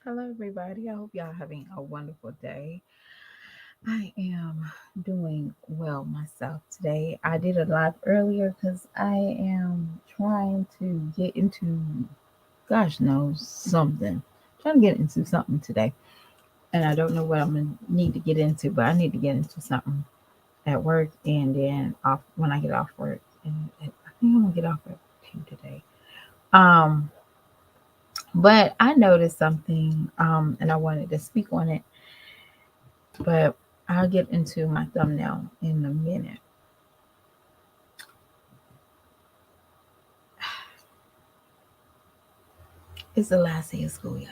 Hello, everybody. I hope y'all having a wonderful day. I am doing well myself today. I did a live earlier because I am trying to get into, gosh knows, something. Trying to get into something today. And I don't know what I'm going to need to get into, but I need to get into something at work and then off when I get off work. And I think I'm going to get off at 2 today. Um, but I noticed something and I wanted to speak on it, but I'll get into my thumbnail in a minute. It's the last day of school, y'all.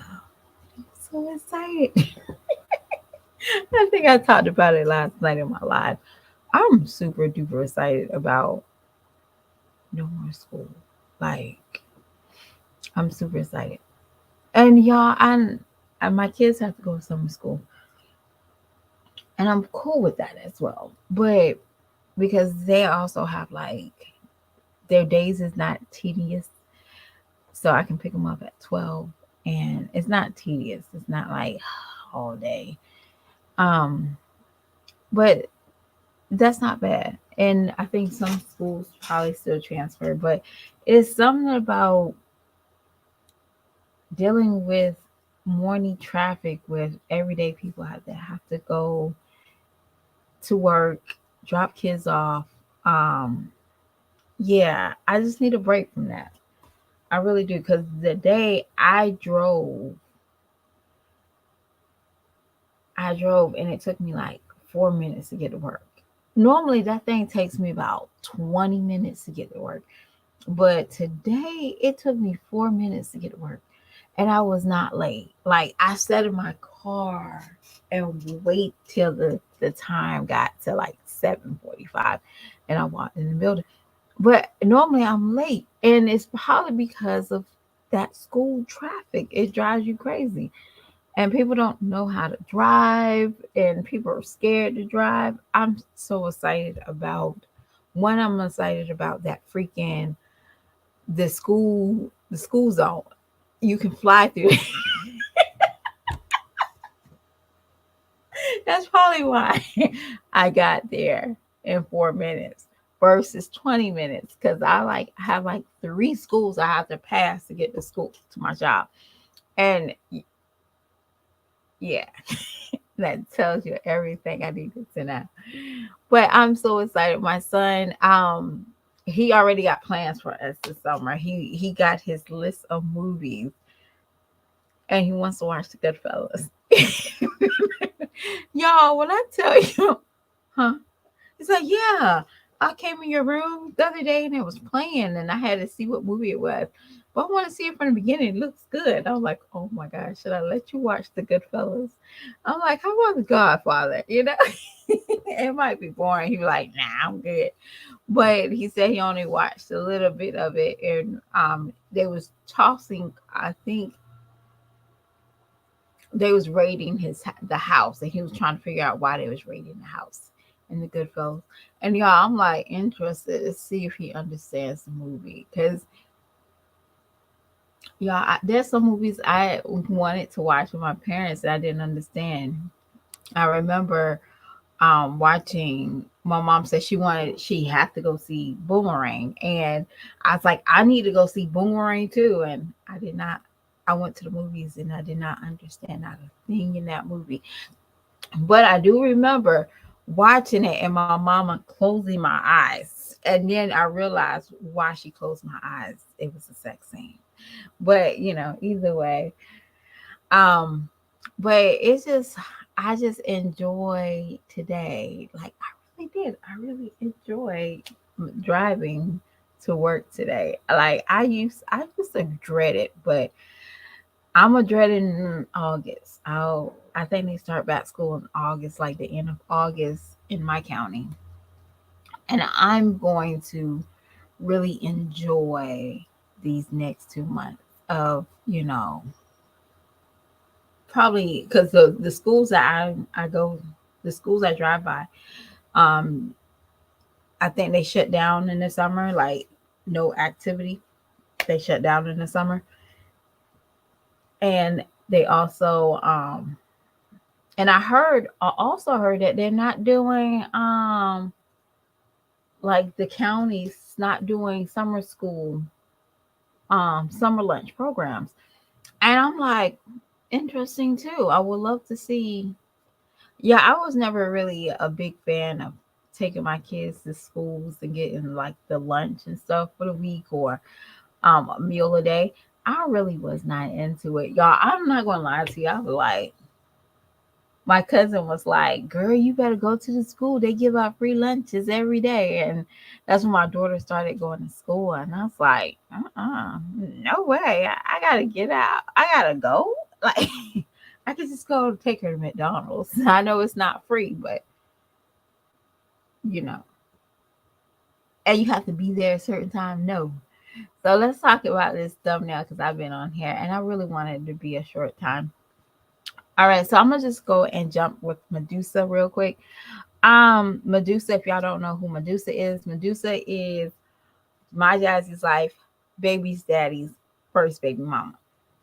I'm so excited. I think I talked about it last night in my live. I'm super duper excited about no more school. Like, I'm super excited. And y'all, and my kids have to go to summer school. And I'm cool with that as well. But because they also have like their days is not tedious, so I can pick them up at 12 and it's not tedious. It's not like all day. Um but that's not bad. And I think some schools probably still transfer, but it's something about dealing with morning traffic with everyday people have to go to work, drop kids off. Um yeah, I just need a break from that. I really do, because the day I drove and it took me like 4 minutes to get to work. Normally that thing takes me about 20 minutes to get to work. But today it took me 4 minutes to get to work. And I was not late. Like I sat in my car and wait till the time got to like 7:45 and I walked in the building. But normally I'm late. And it's probably because of that school traffic. It drives you crazy, and people don't know how to drive and people are scared to drive. I'm so excited about one, I'm excited about that freaking the school zone. You can fly through. That's probably why I got there in 4 minutes versus 20 minutes, because I have like three schools I have to pass to get to school to my job. And yeah, that tells you everything I needed to know. But I'm so excited. My son, he already got plans for us this summer. He got his list of movies and he wants to watch the Goodfellas. Y'all, when I tell you, huh? He's like, yeah, I came in your room the other day and it was playing and I had to see what movie it was. But I want to see it from the beginning. It looks good. I'm like, oh my gosh, should I let you watch the Goodfellas? I'm like, how about the Godfather? You know, it might be boring. He was like, nah, I'm good. But he said he only watched a little bit of it, and they was tossing. I think they was raiding the house, and he was trying to figure out why they was raiding the house in the Goodfellas. And y'all, I'm like interested to see if he understands the movie, because y'all, there's some movies I wanted to watch with my parents that I didn't understand. I remember watching, my mom said she had to go see Boomerang, and I was like, I need to go see Boomerang too, and I did not. I went to the movies and I did not understand not a thing in that movie. But I do remember watching it and my mama closing my eyes. And then I realized why she closed my eyes. It was a sex scene. But either way. Um, but it's just, I just enjoy today. Like I really did. I really enjoyed driving to work today. Like I used to dread it, but I'm a dread in August. I think they start back school in August, like the end of August in my county. And I'm going to really enjoy these next 2 months of, probably because the schools that I go, the schools I drive by, um, I think they shut down in the summer, like no activity. They shut down in the summer. And They also and I also heard that they're not doing like the counties not doing summer school summer lunch programs. And I'm like, interesting too. I would love to see. Yeah, I was never really a big fan of taking my kids to schools and getting like the lunch and stuff for the week or a meal a day. I really was not into it. Y'all, I'm not gonna lie to you. I was like, my cousin was like, "Girl, you better go to the school. They give out free lunches every day." And that's when my daughter started going to school. And I was like, no way. I gotta get out. I gotta go. Like, I could just go take her to McDonald's. I know it's not free, but you know, and you have to be there a certain time. No. So let's talk about this thumbnail because I've been on here and I really wanted it to be a short time. All right, so I'm gonna just go and jump with Medusa real quick. Medusa, if y'all don't know who Medusa is my Jazzy's life, baby's daddy's first baby mama.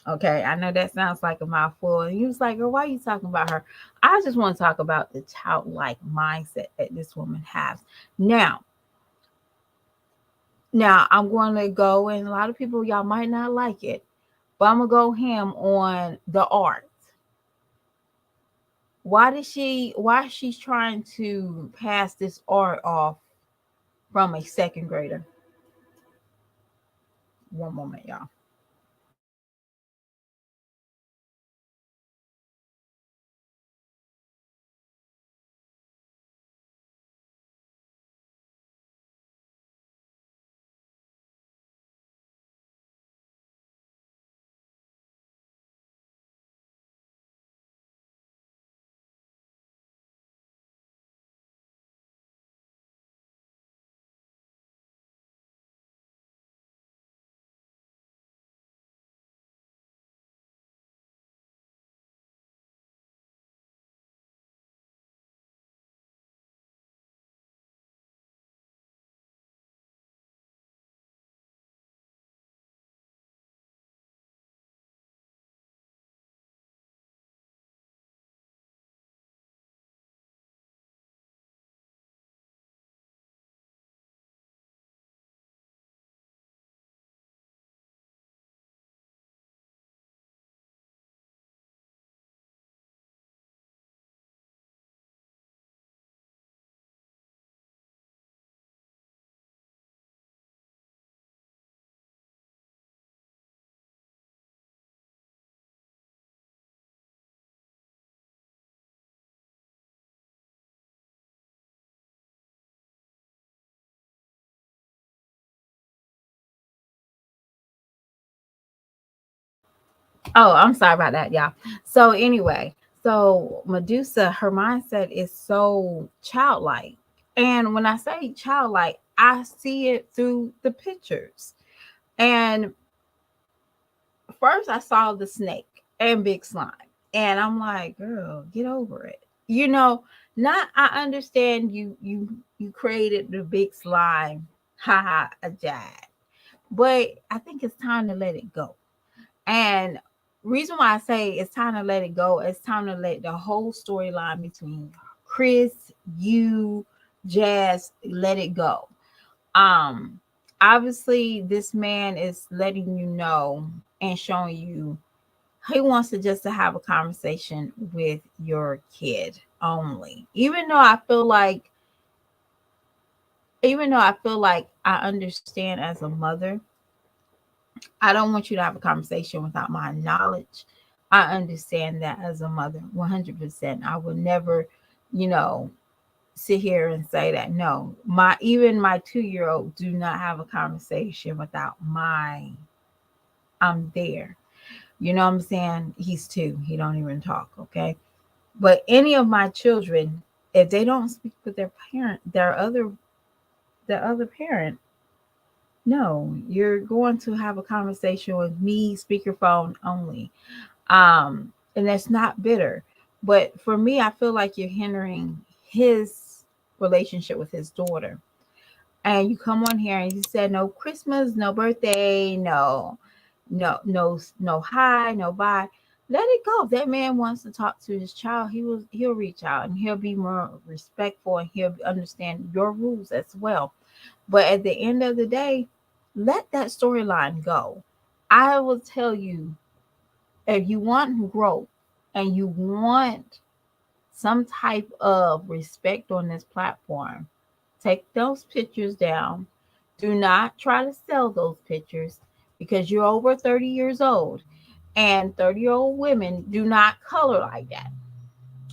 Okay, I know that sounds like a mouthful. And he was like, girl, why are you talking about her? I just want to talk about the childlike mindset that this woman has. Now, I'm going to go, and a lot of people, y'all might not like it, but I'm going to go ham on the art. Why she's trying to pass this art off from a second grader? One moment, y'all. Oh, I'm sorry about that, y'all. So anyway, so Medusa, her mindset is so childlike. And when I say childlike, I see it through the pictures. And first I saw the snake and big slime. And I'm like, girl, get over it. You know, not I understand you created the big slime, haha, a jad. But I think it's time to let it go. And reason why I say it's time to let it go, it's time to let the whole storyline between Chris, you, Jazz, let it go. Um, Obviously, this man is letting you know and showing you he wants to have a conversation with your kid only. Even though I feel like I understand as a mother, I don't want you to have a conversation without my knowledge. I understand that as a mother, 100%. I would never, you know, sit here and say that no, my 2-year old do not have a conversation without my I'm there. You know what I'm saying? He's 2. He don't even talk, okay? But any of my children, if they don't speak with their parent, their other parent, no, you're going to have a conversation with me, speakerphone only. And that's not bitter. But for me, I feel like you're hindering his relationship with his daughter. And you come on here and you said no Christmas, no birthday, no hi, no bye. Let it go. If that man wants to talk to his child, he'll reach out and he'll be more respectful and he'll understand your rules as well. But at the end of the day, let that storyline go. I will tell you, if you want growth and you want some type of respect on this platform, take those pictures down. Do not try to sell those pictures because you're over 30 years old and 30-year-old women do not color like that.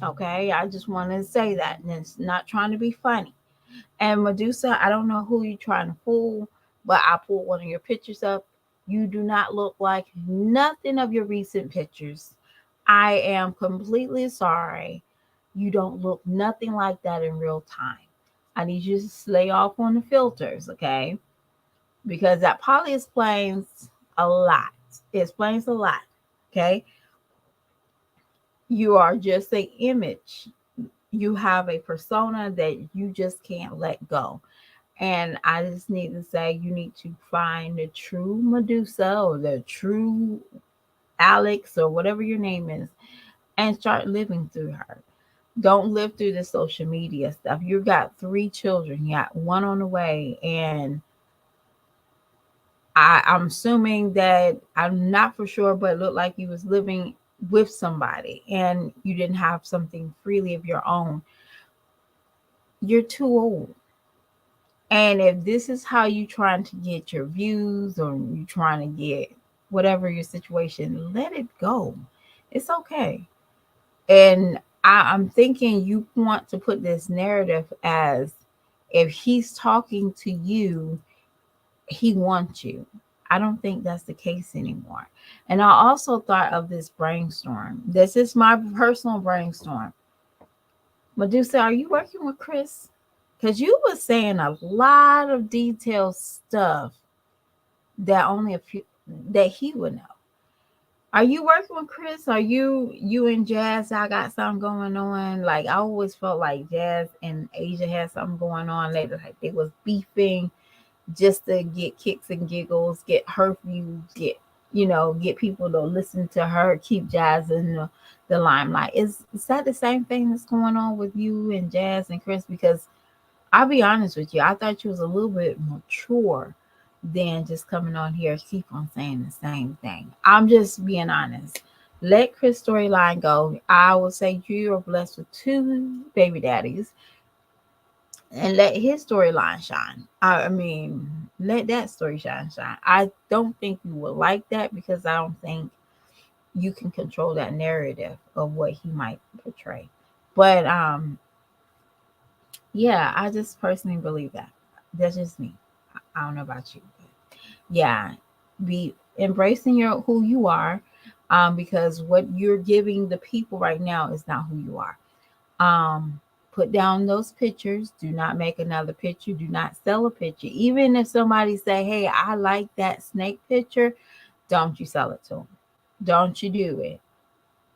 Okay, I just want to say that, and it's not trying to be funny. And Medusa, I don't know who you're trying to fool, but I pulled one of your pictures up. You do not look like nothing of your recent pictures. I am completely sorry. You don't look nothing like that in real time. I need you to lay off on the filters, okay? Because that probably explains a lot. It explains a lot, okay? You are just an image. You have a persona that you just can't let go. And I just need to say, you need to find the true Medusa or the true Alex or whatever your name is and start living through her. Don't live through the social media stuff. You got 3 children, you got one on the way. And I'm assuming that, I'm not for sure, but it looked like you was living with somebody and you didn't have something freely of your own. You're too old. And if this is how you trying to get your views or you trying to get whatever your situation, let it go. It's okay. And I'm thinking you want to put this narrative as if he's talking to you, he wants you. I don't think that's the case anymore. And I also thought of this brainstorm. This is my personal brainstorm. Medusa, are you working with Chris? Because you were saying a lot of detailed stuff that only a few that he would know. Are you working with Chris? Are you and Jazz? I got something going on. Like I always felt like Jazz and Asia had something going on. Like they was beefing just to get kicks and giggles, get her views, get people to listen to her, keep Jazz in the limelight. Is that the same thing that's going on with you and Jazz and Chris? Because I'll be honest with you. I thought you was a little bit mature than just coming on here keep on saying the same thing. I'm just being honest. Let Chris storyline go. I will say you are blessed with 2 baby daddies and let his storyline shine. I mean, let that story shine. I don't think you will like that because I don't think you can control that narrative of what he might portray. But yeah, I just personally believe that. That's just me. I don't know about you. But yeah, be embracing your who you are, because what you're giving the people right now is not who you are. Put down those pictures. Do not make another picture. Do not sell a picture. Even if somebody say, "Hey, I like that snake picture," don't you sell it to them. Don't you do it.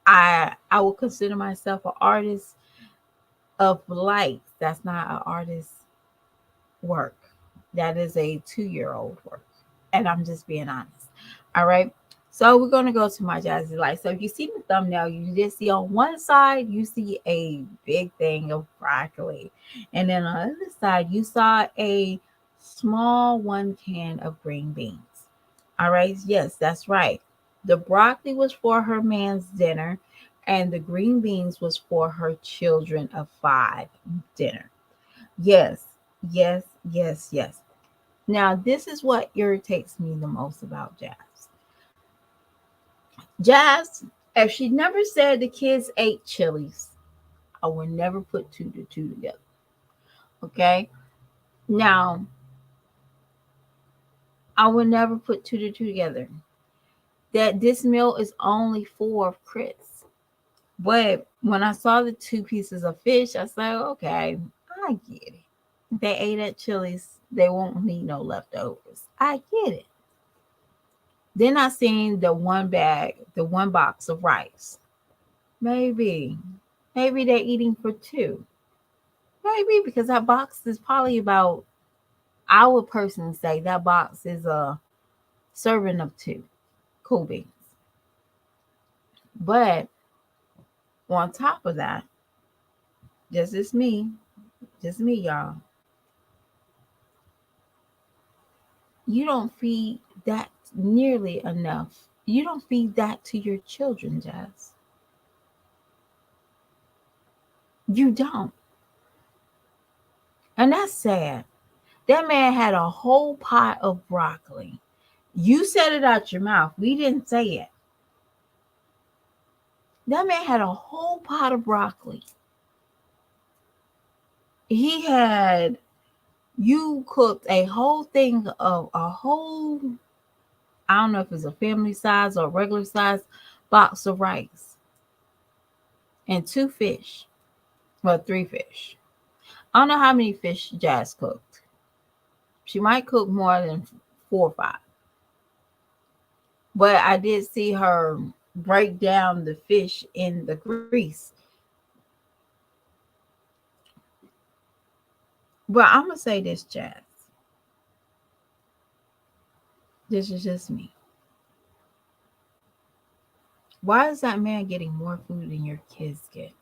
I will consider myself an artist of likes. That's not an artist work. That is a 2-year-old work. And I'm just being honest. All right. So we're going to go to my jazzy life. So if you see the thumbnail, you just see on one side, you see a big thing of broccoli. And then on the other side, you saw a small 1 can of green beans. All right. Yes, that's right. The broccoli was for her man's dinner, and the green beans was for her children of 5 dinner. Yes, yes, yes, yes. Now, this is what irritates me the most about Jazz. Jazz, if she never said the kids ate chilies, I would never put 2 to 2 together. Okay? Now, I would never put 2 to 2 together. That this meal is only for Chris. But when I saw the 2 pieces of fish, I said, okay, I get it. They ate at Chili's, they won't need no leftovers. I get it. Then I seen the one box of rice. Maybe, maybe they're eating for 2. Maybe because that box is probably about, I would personally say that box is a serving of 2 cool beans. But on top of that, just as me, just me, y'all, you don't feed that nearly enough. You don't feed that to your children, Jazz. You don't. And that's sad. That man had a whole pot of broccoli. You said it out your mouth. We didn't say it. That man had a whole pot of broccoli. He had, you cooked a whole thing of a whole, I don't know if it's a family size or regular size box of rice and two fish. Well, three fish. I don't know how many fish Jazz cooked. She might cook more than 4 or 5. But I did see her break down the fish in the grease. But I'm going to say this, Jazz. This is just me. Why is that man getting more food than your kids get?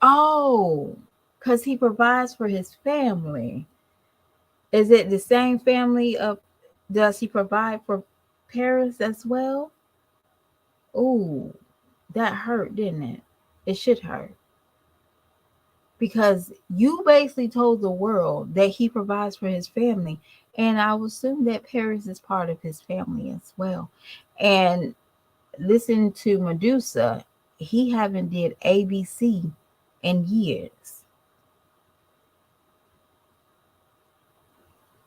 Oh, because he provides for his family. Is it the same family of, does he provide for Paris as well? Ooh, that hurt, didn't it? It should hurt. Because you basically told the world that he provides for his family. And I would assume that Paris is part of his family as well. And listen to Medusa, he haven't did ABC in years.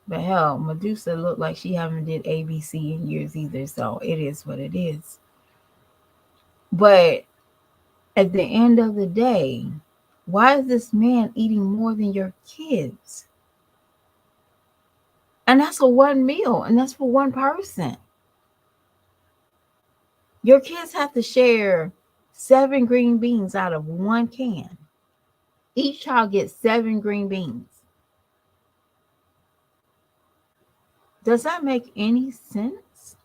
But hell, Medusa looked like she haven't did ABC in years either. So it is what it is. But at the end of the day, why is this man eating more than your kids? And that's for one meal, and that's for one person. Your kids have to share 7 green beans out of one can. Each child gets 7 green beans. Does that make any sense?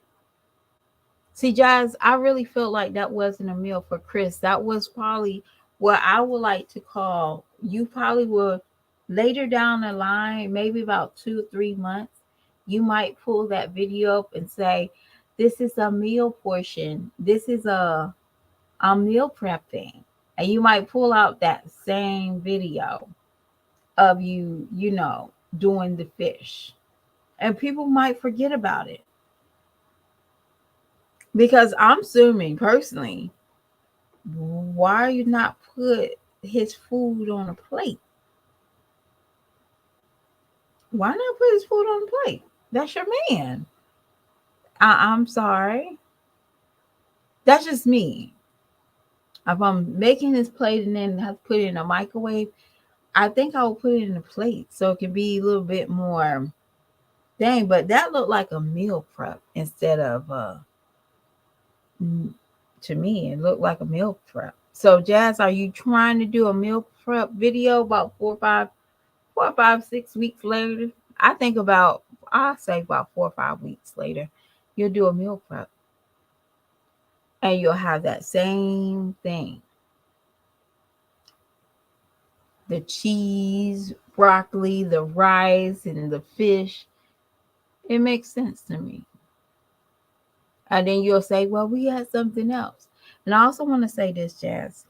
See, guys, I really feel like that wasn't a meal for Chris. That was probably what I would like to call, you probably will later down the line, maybe about 2 or 3 months, you might pull that video up and say, this is a meal portion. This is a meal prepping. And you might pull out that same video of doing the fish. And people might forget about it. Because I'm assuming personally, why are you not put his food on a plate? Why not put his food on a plate? That's your man. I'm sorry. That's just me. If I'm making this plate and then have to put it in a microwave, I think I will put it in a plate so it can be a little bit more. Dang, but that looked like a meal prep instead of to me, it looked like a meal prep. So Jazz, are you trying to do a meal prep video about 6 weeks later? I think about, I'll say about 4 or 5 weeks later, you'll do a meal prep. And you'll have that same thing. The cheese, broccoli, the rice, and the fish. It makes sense to me. And then you'll say, well, we had something else. And I also want to say this, Jazz.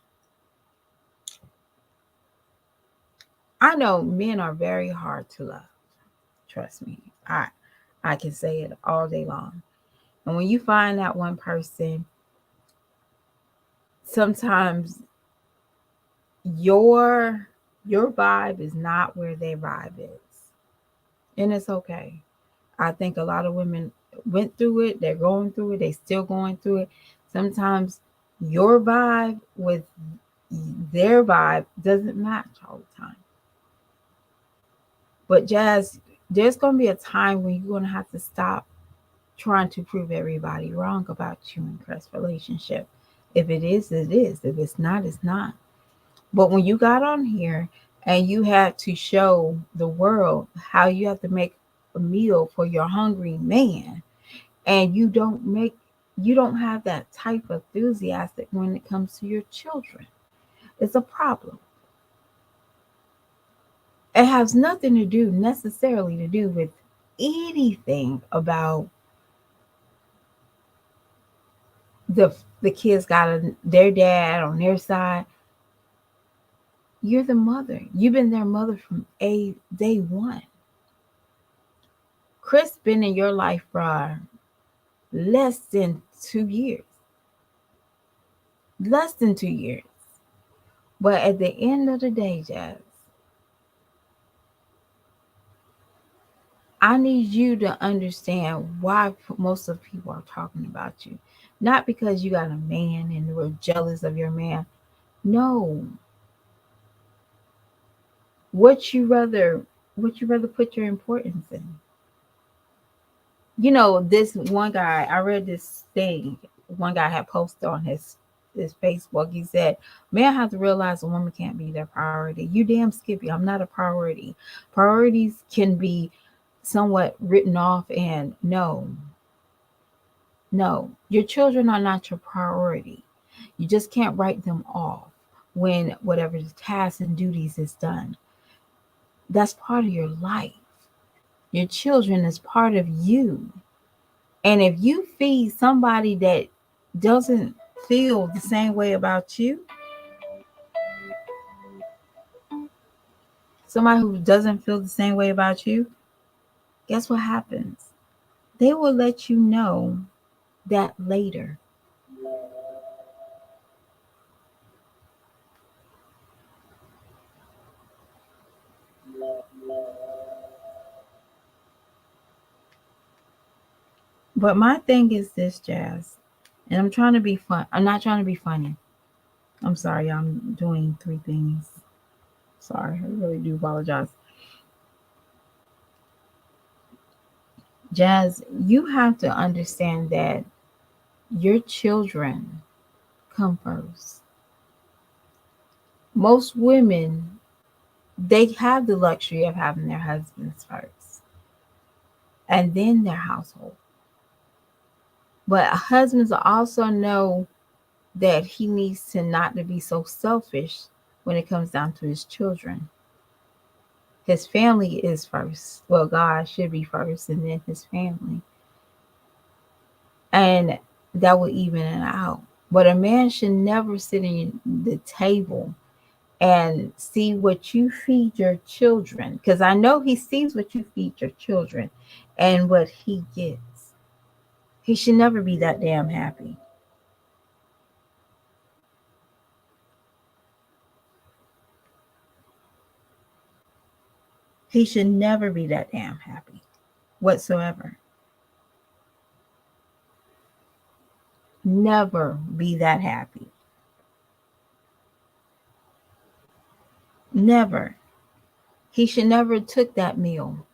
I know men are very hard to love. Trust me. I can say it all day long. And when you find that one person, sometimes your vibe is not where their vibe is. And it's okay. I think a lot of women went through it. They're going through it. They're still going through it. Sometimes your vibe with their vibe doesn't match all the time. But Jazz, there's going to be a time when you're going to have to stop trying to prove everybody wrong about you and Chris' relationship. If it is, it is. If it's not, it's not. But when you got on here and you had to show the world how you have to make a meal for your hungry man, and you don't make You don't have that type of enthusiastic when it comes to your children. It's a problem. It has nothing to do necessarily to do with anything about the the kids got their dad on their side. You're the mother. You've been their mother from a day one. Chris been in your life for less than 2 years. Less than 2 years. But at the end of the day, Jazz, I need you to understand why most of the people are talking about you. Not because you got a man and we're jealous of your man. No. What you rather put your importance in. This one guy, I read this thing, one guy had posted on his Facebook. He said, "Man has to realize a woman can't be their priority." You damn Skippy, I'm not a priority. Priorities can be somewhat written off, and no, your children are not your priority. You just can't write them off when whatever the tasks and duties is done. That's part of your life. Your children is part of you. And if you feed somebody that doesn't feel the same way about you, somebody who doesn't feel the same way about you, guess what happens? They will let you know that later. But my thing is this, Jazz, and I'm trying to be fun. I'm not trying to be funny. I'm sorry, I'm doing three things. Sorry, I really do apologize. Jazz, you have to understand that your children come first. Most women, they have the luxury of having their husbands first and then their household. But husbands also know that he needs to not to be so selfish when it comes down to his children. His family is first. Well, God should be first and then his family. And that will even it out. But a man should never sit in the table and see what you feed your children. Because I know he sees what you feed your children and what he gets. He should never be that damn happy. He should never be that damn happy whatsoever. Never be that happy. Never. He should never took that meal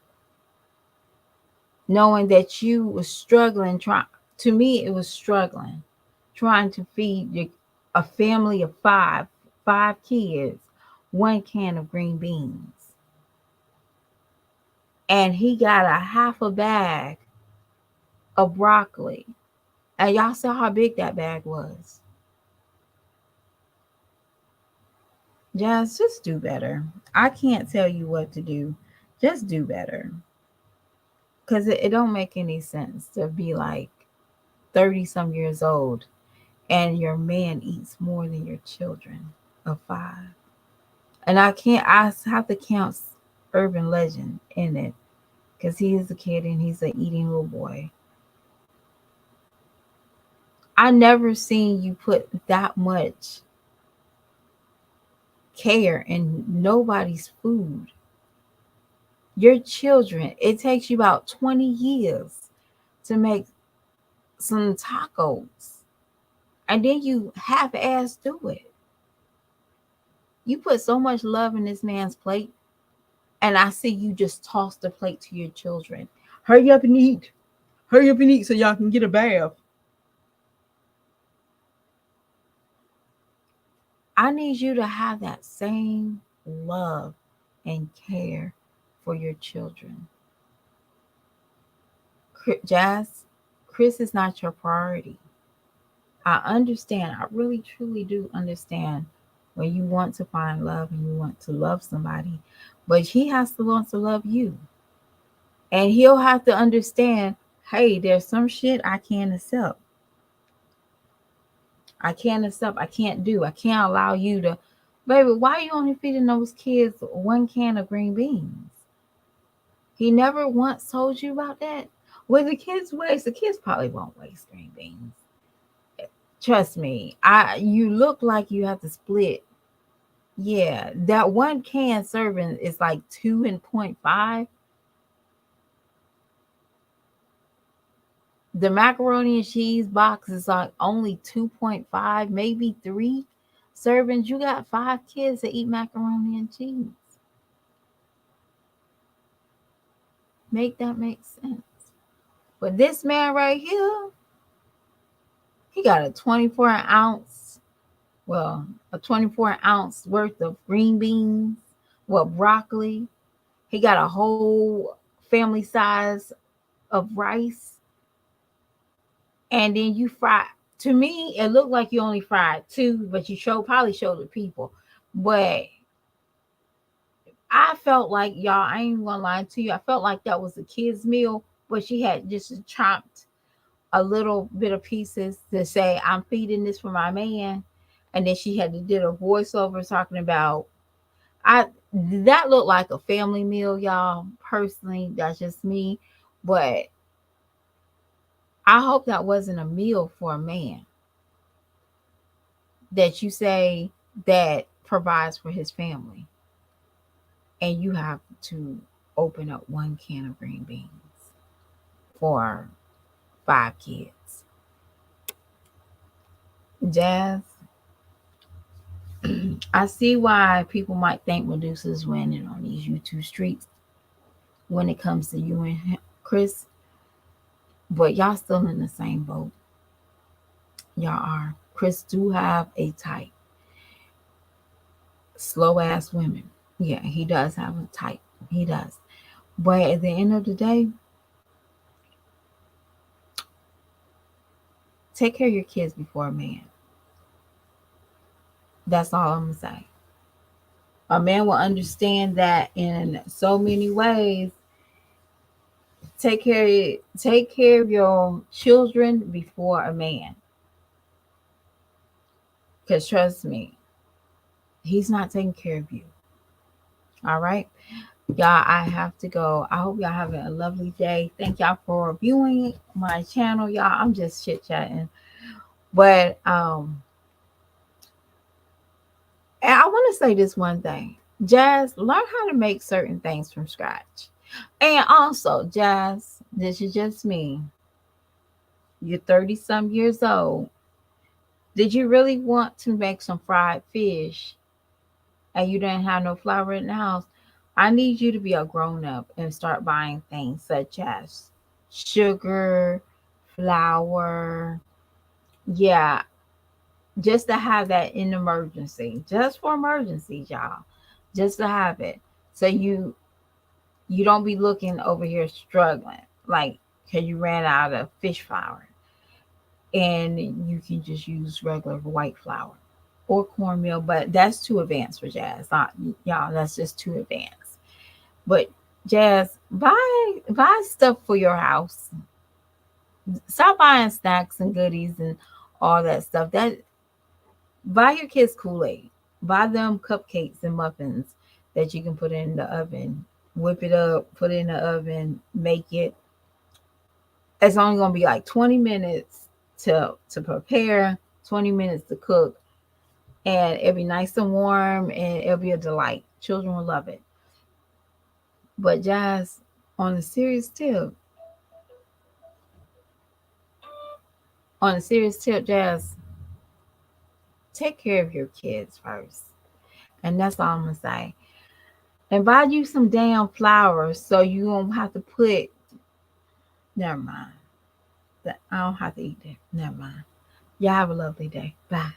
knowing that you was struggling. To me, it was struggling, trying to feed a family of five kids, one can of green beans. And he got a half a bag of broccoli. And y'all saw how big that bag was. Just do better. I can't tell you what to do. Just do better. Because it don't make any sense to be like 30 some years old and your man eats more than your children of five. And I have to count Urban Legend in it because he is a kid and he's an eating little boy. I never seen you put that much care in nobody's food. Your children, it takes you about 20 years to make some tacos. And then you half-ass do it. You put so much love in this man's plate, and I see you just toss the plate to your children. Hurry up and eat. Hurry up and eat so y'all can get a bath. I need you to have that same love and care for your children. Jazz, Chris is not your priority. I understand. I really truly do understand when you want to find love and you want to love somebody, but he has to want to love you. And he'll have to understand, hey, there's some shit I can't accept. I can't accept. I can't do. I can't allow you to, baby, why are you only feeding those kids one can of green beans? He never once told you about that. When the kids waste, the kids probably won't waste green beans. Trust me. You look like you have to split. Yeah, that one can serving is like 2.5. The macaroni and cheese box is like only 2.5, maybe 3 servings. You got 5 kids that eat macaroni and cheese. Make that make sense. But this man right here, he got a 24-ounce, well, a 24-ounce worth of green beans, well, broccoli. He got a whole family size of rice. And then you fry. To me, it looked like you only fried two, but you probably showed the people. But I felt like, y'all, I ain't gonna lie to you. I felt like that was a kid's meal, but she had just chopped a little bit of pieces to say, I'm feeding this for my man. And then she had to did a voiceover talking about, I that looked like a family meal, y'all. Personally, that's just me. But I hope that wasn't a meal for a man that you say that provides for his family, and you have to open up one can of green beans for 5 kids. Jazz, I see why people might think Medusa's winning on these YouTube streets when it comes to you and Chris, but y'all still in the same boat. Y'all are. Chris do have a type. Slow ass women. Yeah, he does have a type. He does. But at the end of the day, take care of your kids before a man. That's all I'm gonna say. A man will understand that in so many ways. Take care of your children before a man. Cause trust me, he's not taking care of you. All right. Y'all, I have to go. I hope y'all having a lovely day. Thank y'all for viewing my channel. Y'all, I'm just chit chatting. But and I want to say this one thing. Jazz, learn how to make certain things from scratch. And also, Jazz, this is just me. You're 30 some years old. Did you really want to make some fried fish and you didn't have no flour in the house? I need you to be a grown up and start buying things such as sugar, flour. Yeah, just to have that in emergency, just for emergencies, y'all. Just to have it. So you don't be looking over here struggling like because you ran out of fish flour and you can just use regular white flour or cornmeal, but that's too advanced for Jazz. Not y'all, that's just too advanced. But Jazz, buy stuff for your house. Stop buying snacks and goodies and all that stuff. That buy your kids Kool-Aid. Buy them cupcakes and muffins that you can put in the oven. Whip it up, put it in the oven, make it. It's only gonna be like 20 minutes to prepare, 20 minutes to cook, and it'll be nice and warm and it'll be a delight. Children will love it. But Jazz, on a serious tip, Jazz, take care of your kids first. And that's all I'm gonna say. And buy you some damn flowers so you don't have to put. Never mind. I don't have to eat that. Never mind. Y'all have a lovely day. Bye.